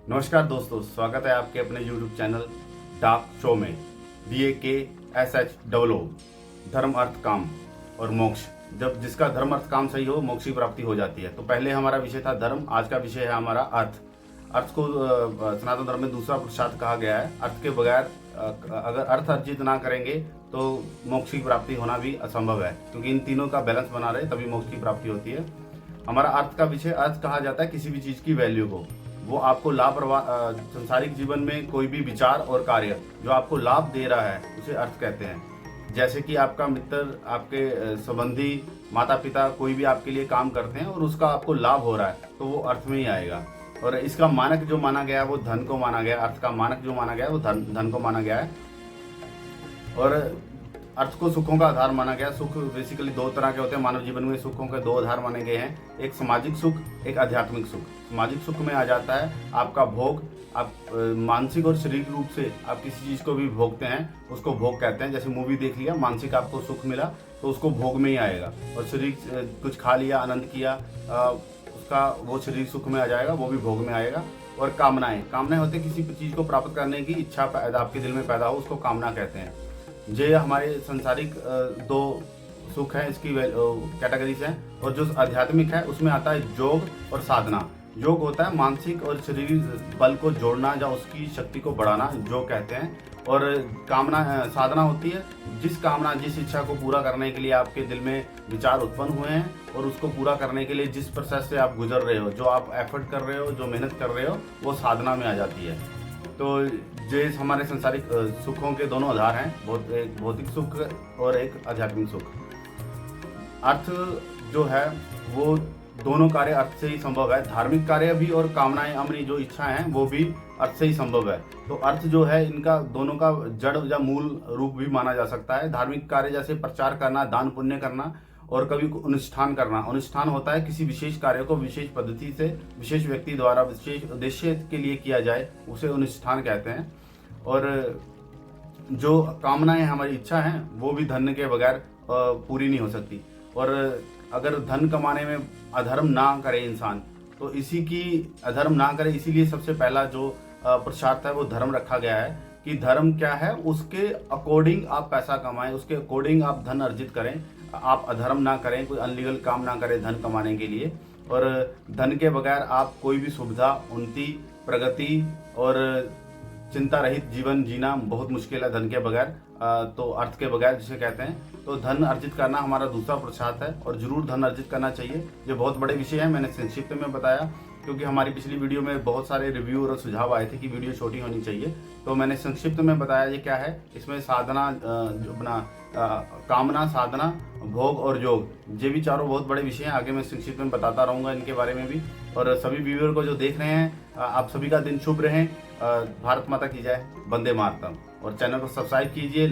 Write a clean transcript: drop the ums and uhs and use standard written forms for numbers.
नमस्कार दोस्तों, स्वागत है आपके अपने YouTube चैनल डाक शो में। DAKSHOO धर्म अर्थ काम और मोक्ष। जब जिसका धर्म अर्थ काम सही हो, मोक्ष की प्राप्ति हो जाती है। तो पहले हमारा विषय था धर्म, आज का विषय है हमारा अर्थ। अर्थ को सनातन धर्म में दूसरा पुरुषार्थ कहा गया है। अर्थ के बगैर अगर अर्थ अर्जित ना करेंगे तो मोक्ष की प्राप्ति होना भी असंभव है, क्योंकि इन तीनों का बैलेंस बना रहे तभी मोक्ष की प्राप्ति होती है। हमारा अर्थ का विषय, अर्थ कहा जाता है किसी भी चीज की वैल्यू को। वो आपको लाभ संसारिक जीवन में कोई भी विचार और कार्य जो आपको लाभ दे रहा है उसे अर्थ कहते हैं। जैसे कि आपका मित्र, आपके संबंधी, माता पिता कोई भी आपके लिए काम करते हैं और उसका आपको लाभ हो रहा है, तो वो अर्थ में ही आएगा। और इसका मानक जो माना गया है वो धन को माना गया। अर्थ का मानक जो माना गया है वो धन को माना गया है। और अर्थ को सुखों का आधार माना गया। सुख बेसिकली दो तरह के होते हैं मानव जीवन में। सुखों के दो आधार माने गए हैं, एक सामाजिक सुख, एक आध्यात्मिक सुख। सामाजिक सुख में आ जाता है आपका भोग। आप मानसिक और शारीरिक रूप से आप किसी चीज को भी भोगते हैं, उसको भोग कहते हैं। जैसे मूवी देख लिया, मानसिक आपको सुख मिला तो उसको भोग में ही आएगा। और शारीरिक कुछ खा लिया, आनंद किया, उसका वो शारीरिक सुख में आ जाएगा, वो भी भोग में आएगा। और कामनाएं होते हैं किसी चीज को प्राप्त करने की इच्छा आपके दिल में पैदा हो, उसको कामना कहते हैं। ये हमारे संसारिक दो सुख है, इसकी कैटेगरीज हैं। और जो आध्यात्मिक है उसमें आता है योग और साधना। योग होता है मानसिक और शारीरिक बल को जोड़ना या उसकी शक्ति को बढ़ाना, योग कहते हैं। और कामना साधना होती है जिस कामना, जिस इच्छा को पूरा करने के लिए आपके दिल में विचार उत्पन्न हुए हैं और उसको पूरा करने के लिए जिस प्रोसेस से आप गुजर रहे हो, जो आप एफर्ट कर रहे हो, जो मेहनत कर रहे हो, वो साधना में आ जाती है। तो ये हमारे संसारिक सुखों के दोनों आधार हैं, एक भौतिक सुख और एक आध्यात्मिक सुख। अर्थ जो है वो दोनों कार्य अर्थ से ही संभव है। धार्मिक कार्य भी और कामनाएं, अपनी जो इच्छाएं हैं वो भी अर्थ से ही संभव है। तो अर्थ जो है इनका दोनों का जड़ या मूल रूप भी माना जा सकता है। धार्मिक कार्य जैसे प्रचार करना, दान पुण्य करना और कभी अनुष्ठान करना। अनुष्ठान होता है किसी विशेष कार्य को विशेष पद्धति से विशेष व्यक्ति द्वारा विशेष उद्देश्य के लिए किया जाए, उसे अनुष्ठान कहते हैं। और जो कामनाएं, हमारी इच्छा है, वो भी धन के बगैर पूरी नहीं हो सकती। और अगर धन कमाने में अधर्म ना करे इंसान, तो इसी की अधर्म ना करे, इसीलिए सबसे पहला जो पुरुषार्थ है वो धर्म रखा गया है कि धर्म क्या है, उसके अकॉर्डिंग आप पैसा कमाएं, उसके अकॉर्डिंग आप धन अर्जित करें। आप अधर्म ना करें, कोई अनलीगल काम ना करें धन कमाने के लिए। और धन के बगैर आप कोई भी सुविधा, उन्नति, प्रगति और चिंता रहित जीवन जीना बहुत मुश्किल है धन के बगैर। तो अर्थ के बगैर जिसे कहते हैं। तो धन अर्जित करना हमारा दूसरा पुरुषार्थ है और जरूर धन अर्जित करना चाहिए। ये बहुत बड़े विषय है, मैंने संक्षिप्त में बताया क्योंकि हमारी पिछली वीडियो में बहुत सारे रिव्यू और सुझाव आए थे कि वीडियो छोटी होनी चाहिए, तो मैंने संक्षिप्त में बताया ये क्या है। इसमें साधना, अपना कामना, साधना, भोग और योग, ये भी चारों बहुत बड़े विषय हैं। आगे मैं संक्षिप्त में बताता रहूंगा इनके बारे में भी। और सभी व्यूअर को जो देख रहे हैं, आप सभी का दिन शुभ रहे। भारत माता की जय, वंदे मातरम। और चैनल को सब्सक्राइब कीजिए।